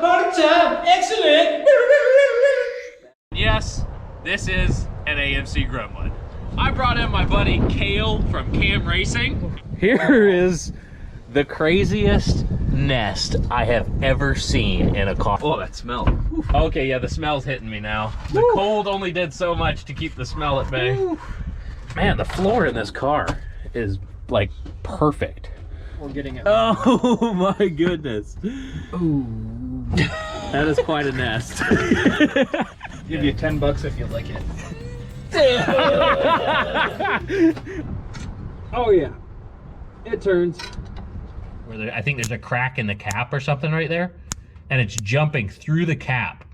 party time! Excellent! Yes, this is an AMC Gremlin. I brought in my buddy Cale from Cam Racing. Here is the craziest nest I have ever seen in a car. Oh, that smell. Oof. Okay, yeah, the smell's hitting me now. The cold only did so much to keep the smell at bay. Man, the floor in this car is like perfect. We're getting it. Oh my goodness. Ooh. That is quite a nest. Give you $10 if you like it. Oh yeah. It turns. I think there's a crack in the cap or something right there, and it's jumping through the cap.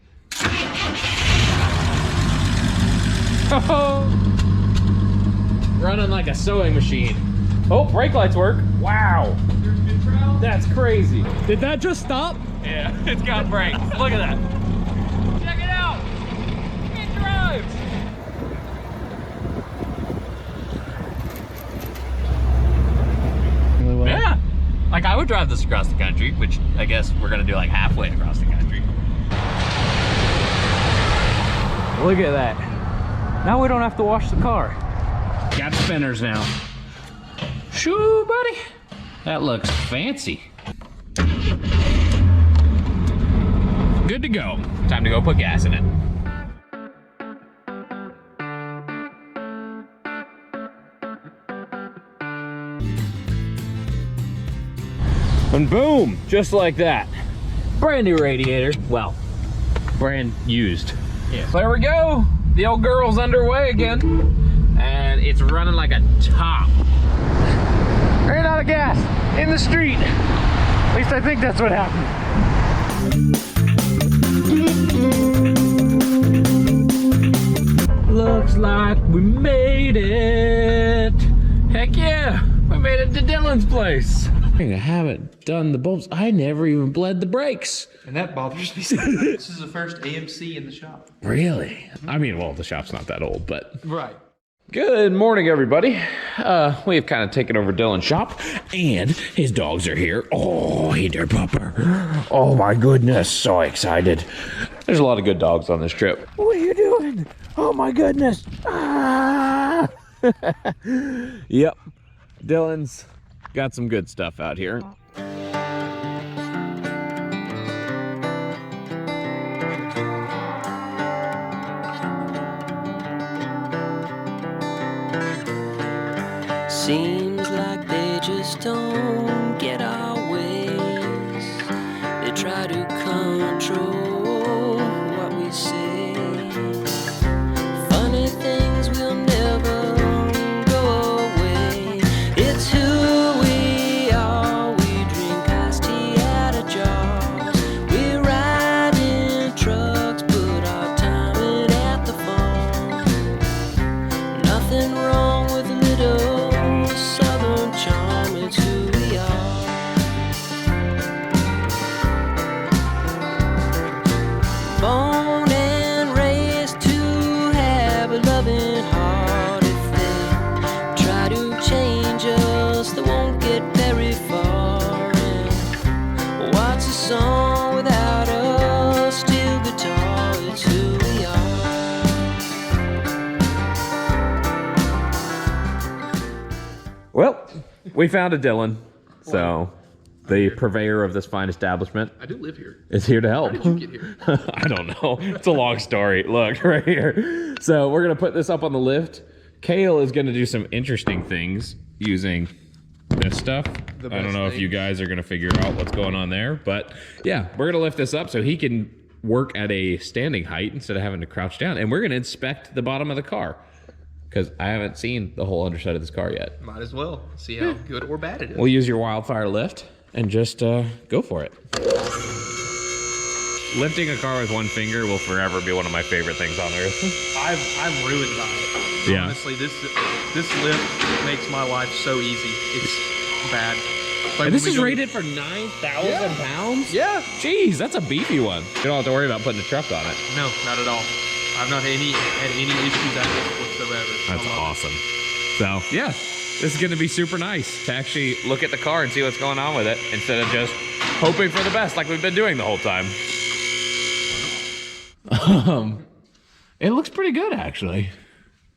Oh, running like a sewing machine. Oh, brake lights work. Wow. That's crazy. Did that just stop? Yeah, it's got brakes. Look at that. Check it out. It drives. Yeah. Like, I would drive this across the country, which I guess we're gonna do like halfway across the country. Look at that. Now we don't have to wash the car. Got spinners now. Shoo, buddy. That looks fancy. Good to go. Time to go put gas in it. And boom, just like that. Brand new radiator. Well, brand used. Yeah. There we go. The old girl's underway again. And it's running like a top. Ran out of gas in the street. At least I think that's what happened. Looks like we made it. Heck yeah, we made it to Dylan's place. I haven't done the bulbs. I never even bled the brakes. And that bothers me. This is the first AMC in the shop. Really? I mean, well, the shop's not that old, but. Right. Good morning, everybody. We've kind of taken over Dylan's shop, and his dogs are here. Oh, hey there, Pupper. Oh my goodness, so excited. There's a lot of good dogs on this trip. What are you doing? Oh my goodness. Ah. Yep, Dylan's got some good stuff out here. Seems like they just don't get our ways. They try to control what we say. Funny things will never go away. It's who we are. We drink iced tea out of jars. We ride in trucks, put our time in at the farm. Nothing wrong with a little Southern charm, it's who we are. Born and raised to have a loving heart. If they try to change us, they won't get very far. And what's a song without a steel guitar? It's who we are. Well, we found a Dylan, so the purveyor of this fine establishment. I do live here. Is here to help. How did you get here? I don't know. It's a long story. Look, right here. So we're going to put this up on the lift. Cale is going to do some interesting things using this stuff. I don't know if you guys are going to figure out what's going on there, but yeah, we're going to lift this up so he can work at a standing height instead of having to crouch down. And we're going to inspect the bottom of the car, because I haven't seen the whole underside of this car yet. Might as well see how good or bad it is. We'll use your wildfire lift and just go for it. Lifting a car with one finger will forever be one of my favorite things on earth. I'm ruined by it. Yeah. Honestly, this lift makes my life so easy. It's bad. Like, And this is rated for 9,000 pounds? Yeah. Jeez, that's a beefy one. You don't have to worry about putting a truck on it. No, not at all. I've not had any issues at this whatsoever. That's awesome. So, yeah, this is going to be super nice to actually look at the car and see what's going on with it instead of just hoping for the best like we've been doing the whole time. It looks pretty good, actually.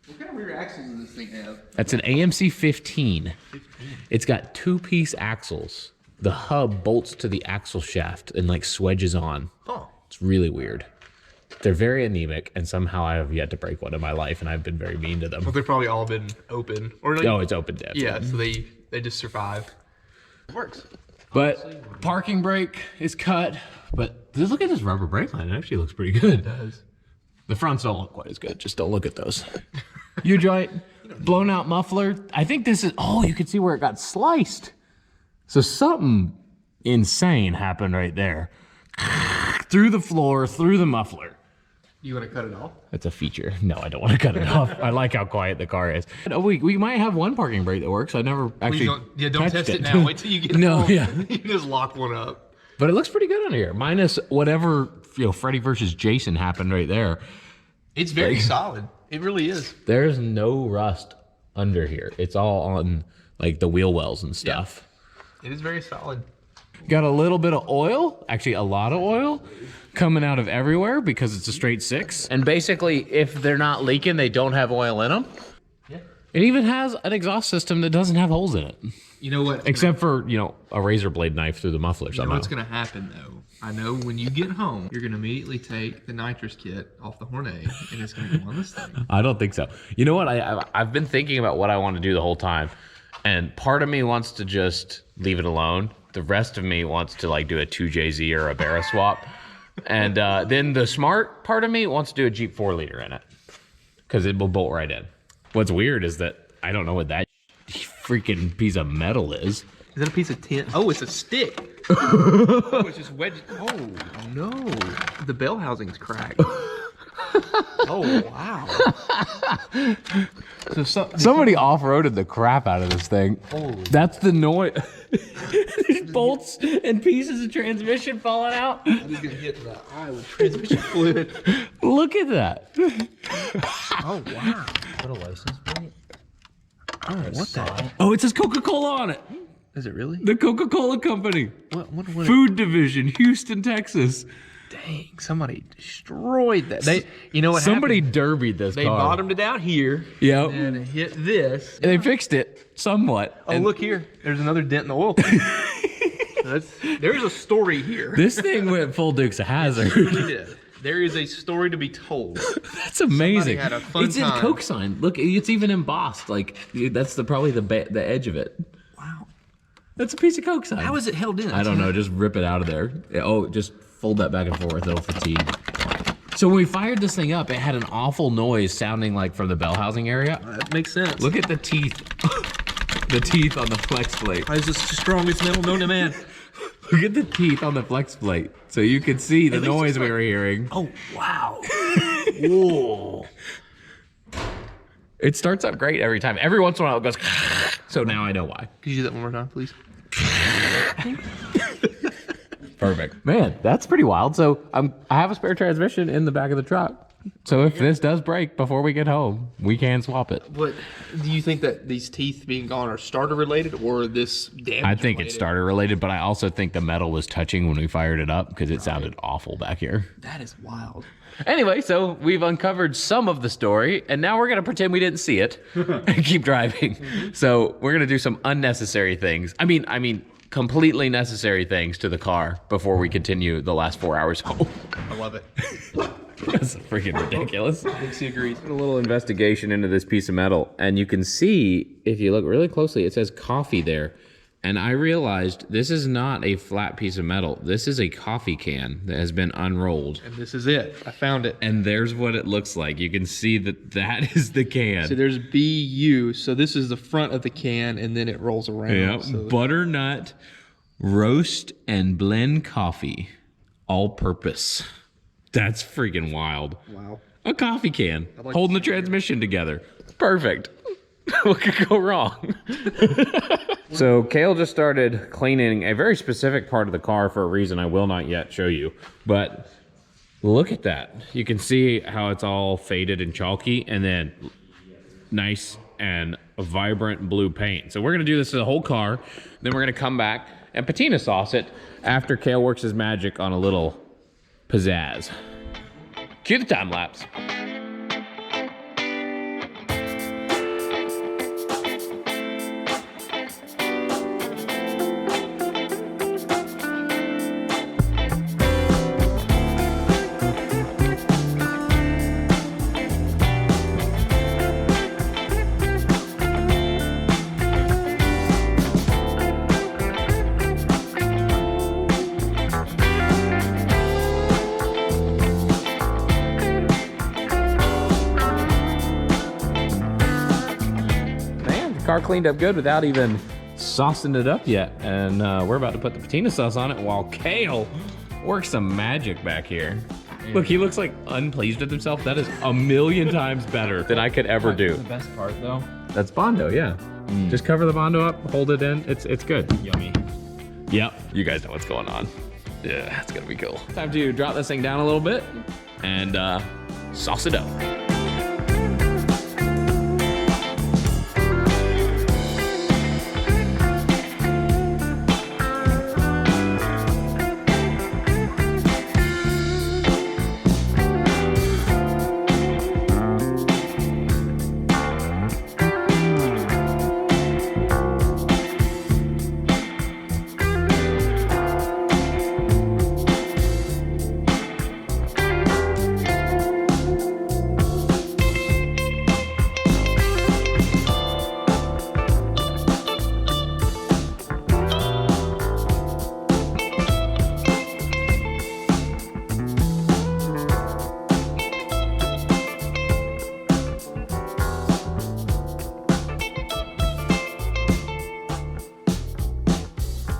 What kind of rear axles does this thing have? That's an AMC 15. It's got 2-piece axles. The hub bolts to the axle shaft and like swedges on. Oh. It's really weird. They're very anemic, and somehow I have yet to break one in my life, and I've been very mean to them. Well, they've probably all been open. Or like, Oh, it's open depth. yeah, so they just survive. It works. But parking brake is cut. But look at this rubber brake line. It actually looks pretty good. It does. The fronts don't look quite as good. Just don't look at those. U-joint, blown out muffler. I think this is, oh, you can see where it got sliced. So something insane happened right there. Through the floor, through the muffler. You want to cut it off? That's a feature. No, I don't want to cut it off. I like how quiet the car is. Oh, we might have one parking brake that works. I never actually don't test it now. Wait till you get No, home. yeah. You can just lock one up. But it looks pretty good on here. Minus whatever, Freddy versus Jason happened right there. It's very solid. It really is. There's no rust under here. It's all on like the wheel wells and stuff. Yeah. It is very solid. Got a little bit of oil, actually a lot of oil, coming out of everywhere because it's a straight 6. And basically, if they're not leaking, they don't have oil in them. Yeah. It even has an exhaust system that doesn't have holes in it. You know what? Except for, a razor blade knife through the muffler You know somehow. what's going to happen, though? I know when you get home, you're going to immediately take the nitrous kit off the Hornet, and it's going to go on this thing. I don't think so. You know what? I've been thinking about what I want to do the whole time. And part of me wants to just leave it alone. The rest of me wants to like do a 2JZ or a Barra swap. And then the smart part of me wants to do a Jeep 4-liter in it. Because it will bolt right in. What's weird is that I don't know what that freaking piece of metal is. Is that a piece of tin? Oh, it's a stick. Oh, it's just wedged. Oh, no. The bell housing's cracked. Oh, wow. So Somebody off-roaded the crap out of this thing. Holy. That's the noise. There's bolts and pieces of transmission falling out. I'm just going to hit the eye with transmission fluid. Look at that. Oh, wow. What a license plate? Oh, what the? Oh, it says Coca-Cola on it. Is it really? The Coca-Cola Company. What Food Division, Houston, Texas. Dang, somebody destroyed that. You know what Somebody happened? derbied this They car. bottomed it out here. Yep. And it hit this. And they fixed it somewhat. Oh, And look here. There's another dent in the oil tank. There's a story here. This thing went full Dukes of Hazzard. It really did. There is a story to be told. That's amazing. had a fun It's in time. Coke sign. Look, it's even embossed. Like that's probably the edge of it. Wow. That's a piece of Coke sign. How is it held in? I don't know. Just rip it out of there. Just fold that back and forth. It'll fatigue. So when we fired this thing up, it had an awful noise sounding like from the bell housing area. That makes sense. Look at the teeth. The teeth on the flex plate. Why is this the strongest metal known to man? Look at the teeth on the flex plate. So you could see the noise we were hearing. Oh, wow. Whoa. It starts up great every time. Every once in a while it goes. So now I know why. Could you do that one more time, please? Perfect. Man, that's pretty wild. So I have a spare transmission in the back of the truck. So if this does break before we get home, we can swap it. What do you think that these teeth being gone are starter related or this damage? I think related? it's starter related, but I also think the metal was touching when we fired it up because it sounded awful back here. That is wild. Anyway, so we've uncovered some of the story, and now we're going to pretend we didn't see it and keep driving. So we're going to do some unnecessary things. I mean, completely necessary things to the car before we continue the last 4 hours home. I love it. That's freaking ridiculous. Dixie agrees. A little investigation into this piece of metal, and you can see, if you look really closely, it says coffee there. And I realized this is not a flat piece of metal. This is a coffee can that has been unrolled. And this is it. I found it. And there's what it looks like. You can see that is the can. So there's BU. So this is the front of the can, and then it rolls around. Yeah, So butternut roast and blend coffee, all purpose. That's freaking wild. wow. A coffee can like holding to the see it. transmission together. Perfect. What could go wrong? So Cale just started cleaning a very specific part of the car for a reason I will not yet show you. But look at that. You can see how it's all faded and chalky and then nice and vibrant blue paint. So we're gonna do this to the whole car. Then we're gonna come back and patina sauce it after Cale works his magic on a little pizzazz. Cue the time lapse. Car cleaned up good without even saucing it up yet, and we're about to put the patina sauce on it while Cale works some magic back here. Look, he looks like unpleased with himself. That is a million times better than I could ever do. The best part though. That's Bondo, yeah. Just cover the Bondo up, hold it in. It's good. Yummy. Yep, you guys know what's going on. Yeah, it's gonna be cool. Time to drop this thing down a little bit and sauce it up.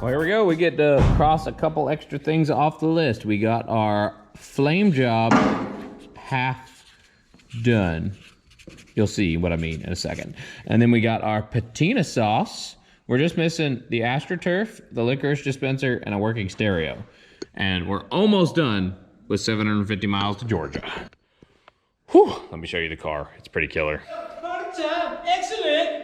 Well, here we go. We get to cross a couple extra things off the list. We got our flame job half done. You'll see what I mean in a second. And then we got our patina sauce. We're just missing the AstroTurf, the licorice dispenser, and a working stereo. And we're almost done with 750 miles to Georgia. Whew, let me show you the car. It's pretty killer. Party time, excellent.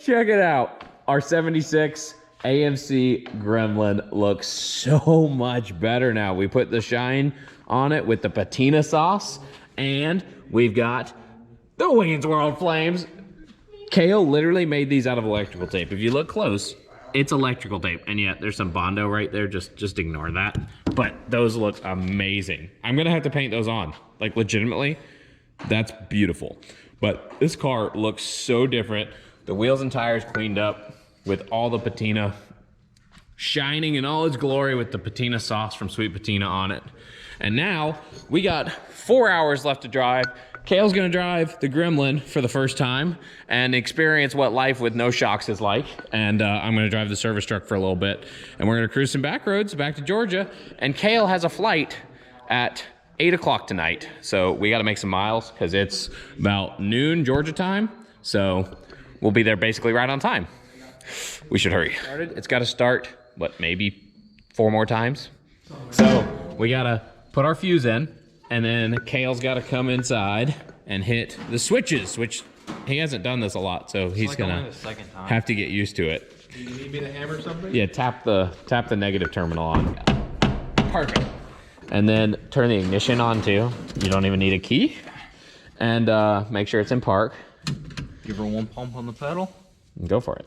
Check it out. Our 76 AMC Gremlin looks so much better now. We put the shine on it with the patina sauce, and we've got the Wayne's World flames. Cale literally made these out of electrical tape. If you look close, it's electrical tape, and yet there's some Bondo right there. Just ignore that. But those look amazing. I'm gonna have to paint those on. Like, legitimately, that's beautiful. But this car looks so different. The wheels and tires cleaned up with all the patina shining in all its glory with the patina sauce from Sweet Patina on it. And now we got 4 hours left to drive. Cale's gonna drive the Gremlin for the first time and experience what life with no shocks is like. And I'm gonna drive the service truck for a little bit. And we're gonna cruise some back roads back to Georgia. And Cale has a flight at 8 o'clock tonight. So we gotta make some miles because it's about noon Georgia time. So we'll be there basically right on time. We should hurry. It's got to start, what, maybe 4 more times? So we got to put our fuse in, and then Cale's got to come inside and hit the switches, which he hasn't done this a lot, so he's like going to have to get used to it. Do you need me to hammer something? Yeah, tap the negative terminal on. Perfect. And then turn the ignition on too. You don't even need a key. And make sure it's in park. Give her one pump on the pedal. Go for it.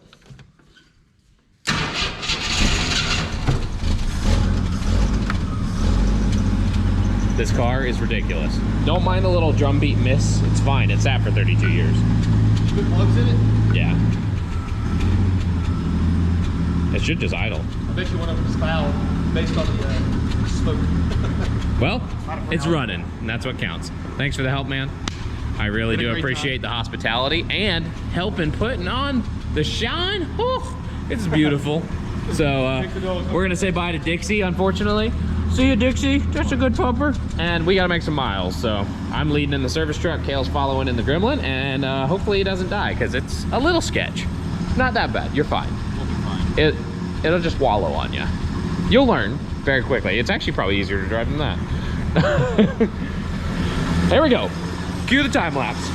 This car is ridiculous. Don't mind the little drum beat miss. It's fine. It's sat for 32 years. You put plugs in it? Yeah. It should just idle. I bet you one of them is foul based on the smoke. Well, it's running, and that's what counts. Thanks for the help, man. I really do appreciate the hospitality and helping putting on the shine. Whew. It's beautiful. So we're gonna say bye to Dixie, unfortunately. See you, Dixie. Just a good pumper. And we gotta make some miles. So I'm leading in the service truck. Kale's following in the Gremlin, and hopefully he doesn't die because it's a little sketch. Not that bad. You're fine. We'll be fine. It'll just wallow on you. You'll learn very quickly. It's actually probably easier to drive than that. There we go. Cue the time lapse.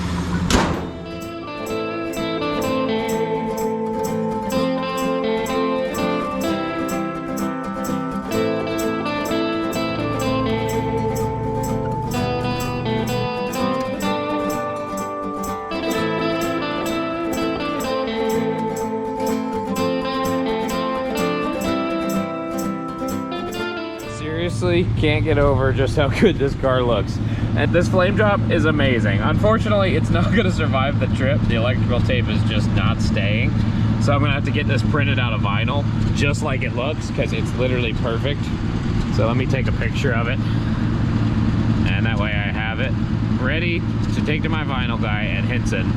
Can't get over just how good this car looks. And this flame drop is amazing. Unfortunately, it's not gonna survive the trip. The electrical tape is just not staying. So I'm gonna have to get this printed out of vinyl, just like it looks, because it's literally perfect. So let me take a picture of it. And that way I have it ready to take to my vinyl guy at Henson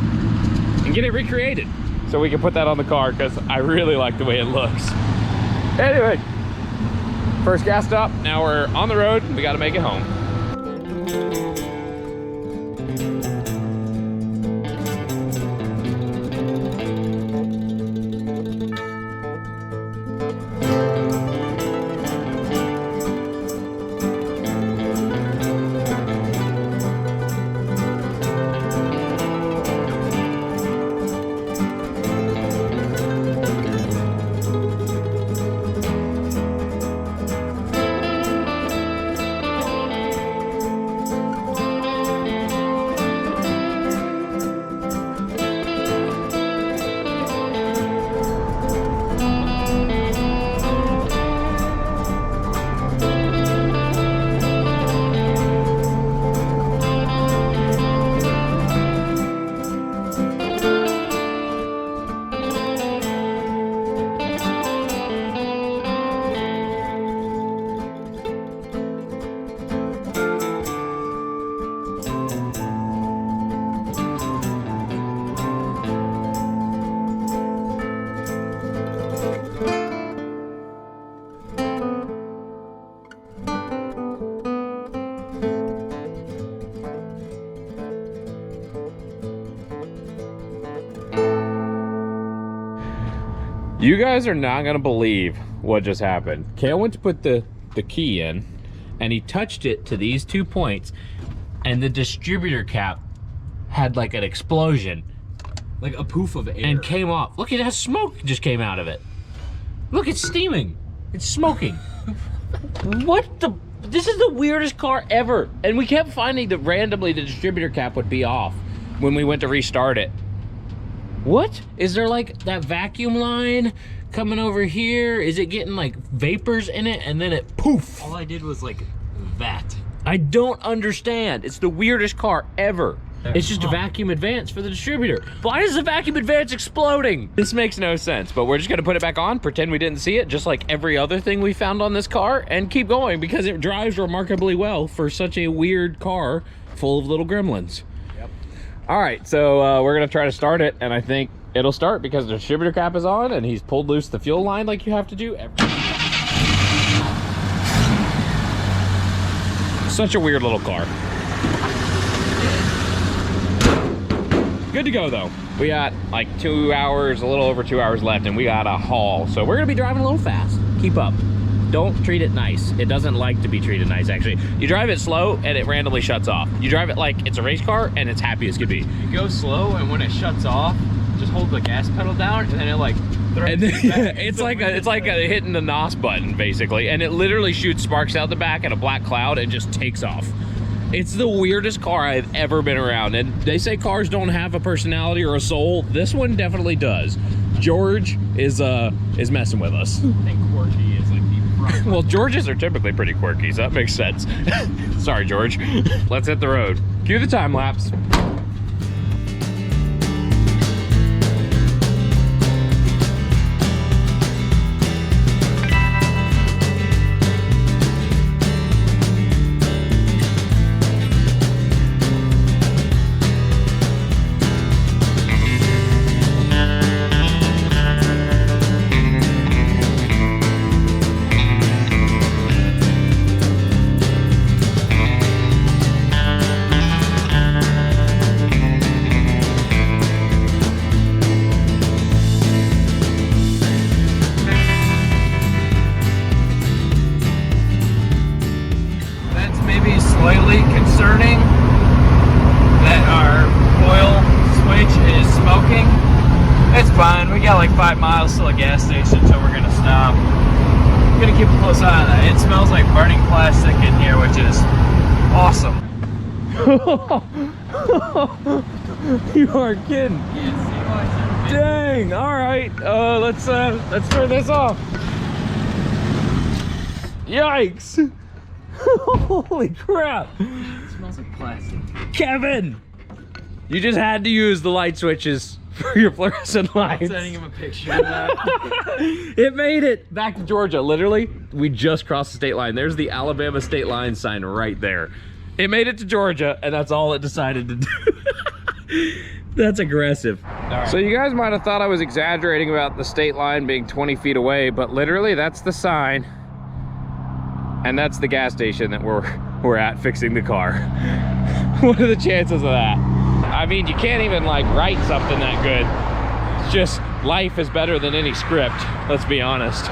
and get it recreated. So we can put that on the car, because I really like the way it looks. Anyway. First gas stop, now we're on the road, we gotta make it home. You guys are not gonna believe what just happened. Cale went to put the key in, and he touched it to these 2 points, and the distributor cap had like an explosion. Like a poof of air. And came off. Look at that smoke just came out of it. Look, it's steaming. It's smoking. What the? This is the weirdest car ever. And we kept finding that randomly the distributor cap would be off when we went to restart it. What? Is there like that vacuum line coming over here? Is it getting like vapors in it and then it poof? All I did was like that. I don't understand. It's the weirdest car ever. It's just a vacuum advance for the distributor. Why is the vacuum advance exploding? This makes no sense, but we're just gonna put it back on, pretend we didn't see it, just like every other thing we found on this car, and keep going because it drives remarkably well for such a weird car full of little gremlins. Yep. All right, so we're gonna try to start it, and I think it'll start because the distributor cap is on and he's pulled loose the fuel line like you have to do every Such a weird little car. Good to go though. We got like 2 hours, a little over 2 hours left, and we got a haul. So we're gonna be driving a little fast. Keep up. Don't treat it nice. It doesn't like to be treated nice, actually. You drive it slow and it randomly shuts off. You drive it like it's a race car and it's happy as could be. You go slow, and when it shuts off, just hold the gas pedal down, and then it like and then, yeah, it's like hitting the NOS button basically, and it literally shoots sparks out the back and a black cloud and just takes off. It's the weirdest car I've ever been around, and they say cars don't have a personality or a soul. This one definitely does. George is messing with us. I think quirky is like the front. Well, Georges are typically pretty quirky, so that makes sense. Sorry, George. Let's hit the road. Cue the time lapse. got like 5 miles to a gas station, so we're gonna stop. I'm gonna keep a close eye on that. It smells like burning plastic in here, which is awesome. You are kidding. Dang. All right. Let's turn this off. Yikes. Holy crap. It smells like plastic. Kevin, you just had to use the light switches for your fluorescent lights. I'm sending him a picture of that. It made it back to Georgia. Literally, we just crossed the state line. There's the Alabama state line sign right there. It made it to Georgia, and that's all it decided to do. That's aggressive. Right. So you guys might have thought I was exaggerating about the state line being 20 feet away, but literally that's the sign. And that's the gas station that we're at fixing the car. What are the chances of that? I mean, you can't even like write something that good. It's just life is better than any script, let's be honest.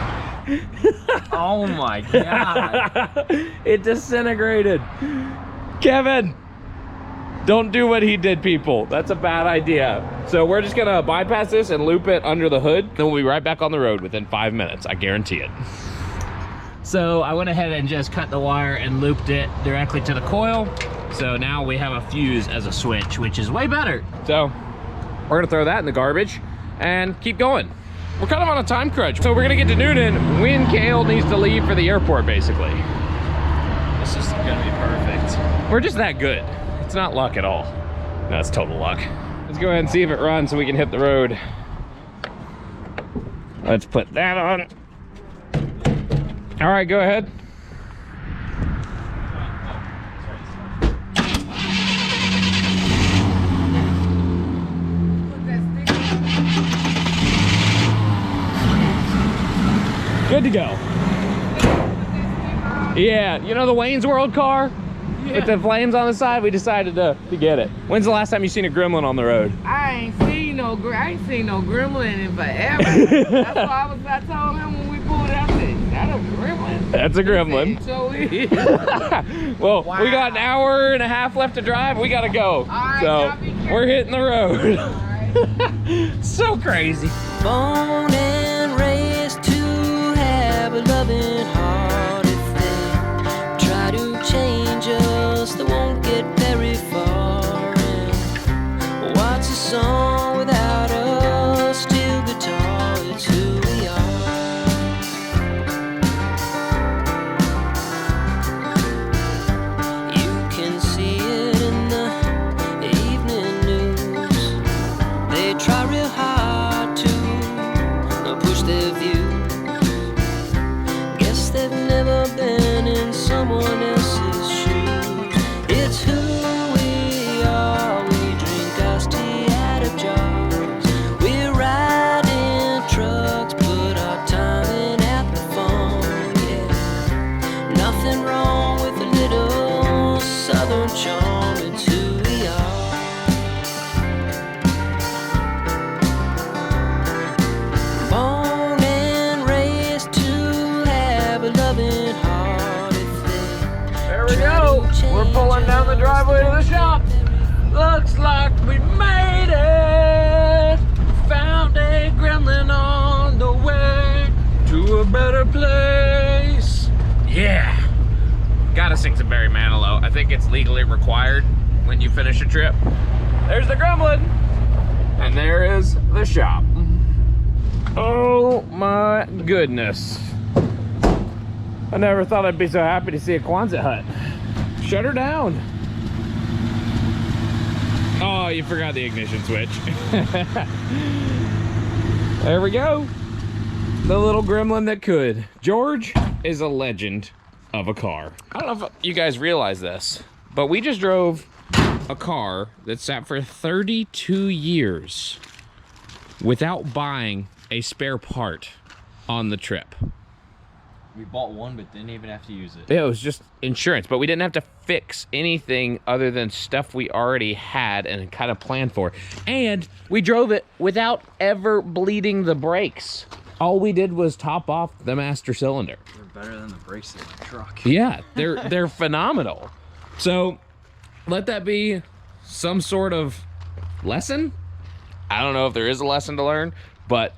Oh my God. It disintegrated. Kevin, don't do what he did, people. That's a bad idea. So we're just gonna bypass this and loop it under the hood. Then we'll be right back on the road within 5 minutes, I guarantee it. So I went ahead and just cut the wire and looped it directly to the coil. So now we have a fuse as a switch, which is way better. So we're gonna throw that in the garbage and keep going. We're kind of on a time crunch. So we're gonna get to Newnan when Cale needs to leave for the airport, basically. This is gonna be perfect. We're just that good. It's not luck at all. No, it's total luck. Let's go ahead and see if it runs so we can hit the road. Let's put that on. All right, go ahead. Good to go. Yeah, you know the Wayne's World car? Yeah. With the flames on the side, we decided to get it. When's the last time you seen a Gremlin on the road? I ain't seen no Gremlin in forever. That's why I told him when we pulled it out there, that's a Gremlin. That's a Gremlin. So is. Well, wow. We got an hour and a half left to drive. We gotta go. Right, so we're hitting the road. Right. So crazy. Born and raised to have a loving heart. If they try to change us, they won't get very far. And what's a song without a steel guitar? It's who we are. You can see it in the evening news. They try real hard to push their views. Guess they've never been in someone else's shoes. It's who we are. We drink iced tea out of jars. We ride in trucks, put our time in at the phone. Yeah, nothing wrong with a little southern charm. It's who we are. Born and raised to have a loving heart. If they There we go. We're pulling down the driveway to the shop. Looks like we made it. Found a Gremlin on the way to a better place. Yeah. Gotta sing some Barry Manilow. I think it's legally required when you finish a trip. There's the Gremlin. And there is the shop. Oh my goodness. I never thought I'd be so happy to see a Quonset hut. Shut her down. Oh, you forgot the ignition switch. There we go. The little Gremlin that could. George is a legend of a car. I don't know if you guys realize this, but we just drove a car that sat for 32 years without buying a spare part on the trip. We bought one, but didn't even have to use it. Yeah, it was just insurance, but we didn't have to fix anything other than stuff we already had and kind of planned for. And we drove it without ever bleeding the brakes. All we did was top off the master cylinder. They're better than the brakes in my truck. Yeah, they're phenomenal. So let that be some sort of lesson. I don't know if there is a lesson to learn, but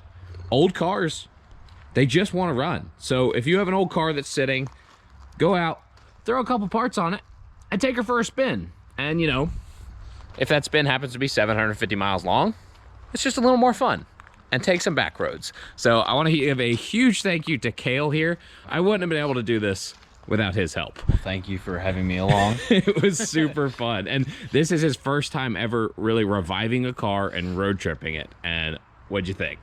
old cars, they just want to run. So if you have an old car that's sitting, go out, throw a couple parts on it, and take her for a spin. And you know, if that spin happens to be 750 miles long, it's just a little more fun. And take some back roads. So I want to give a huge thank you to Cale here. I wouldn't have been able to do this without his help. Thank you for having me along. It was super fun. And this is his first time ever really reviving a car and road tripping it. And what'd you think?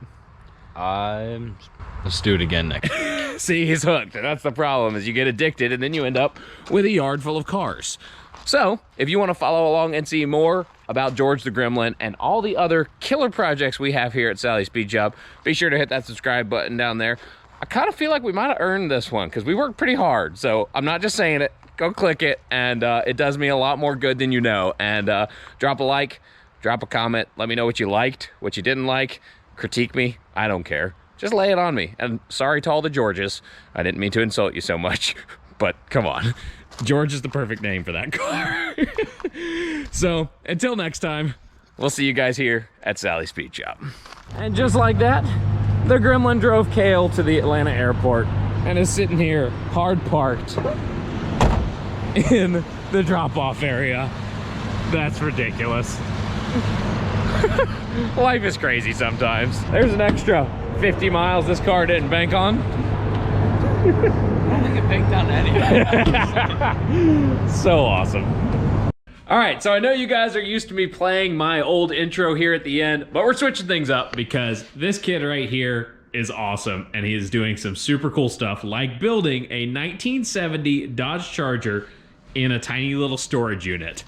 Let's do it again next week. See, he's hooked. That's the problem, is you get addicted and then you end up with a yard full of cars. So if you want to follow along and see more about George the Gremlin and all the other killer projects we have here at Sally's Speed Shop, be sure to hit that subscribe button down there. I kind of feel like we might have earned this one because we worked pretty hard. So I'm not just saying it. Go click it, and it does me a lot more good than you know. And drop a like, drop a comment. Let me know what you liked, what you didn't like. Critique me. I don't care. Just lay it on me. And sorry to all the Georges. I didn't mean to insult you so much, but come on. George is the perfect name for that car. So until next time, we'll see you guys here at Sally's Speed Shop. And just like that, the Gremlin drove Cale to the Atlanta airport and is sitting here hard parked in the drop-off area. That's ridiculous. Life is crazy sometimes. There's an extra 50 miles this car didn't bank on. I don't think it banked on any. So awesome. All right, so I know you guys are used to me playing my old intro here at the end, but we're switching things up because this kid right here is awesome, and he is doing some super cool stuff, like building a 1970 Dodge Charger in a tiny little storage unit.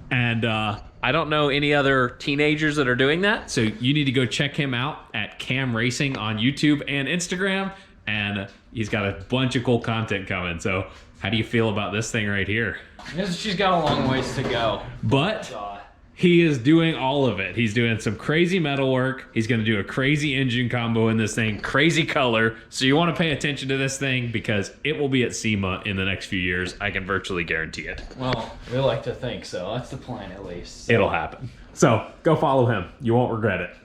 And I don't know any other teenagers that are doing that, so you need to go check him out at Cam Racing on YouTube and Instagram, and he's got a bunch of cool content coming. So how do you feel about this thing right here? She's got a long ways to go. But he is doing all of it. He's doing some crazy metal work. He's gonna do a crazy engine combo in this thing, crazy color. So you wanna pay attention to this thing because it will be at SEMA in the next few years. I can virtually guarantee it. Well, we like to think so. That's the plan, at least. So. It'll happen. So go follow him. You won't regret it.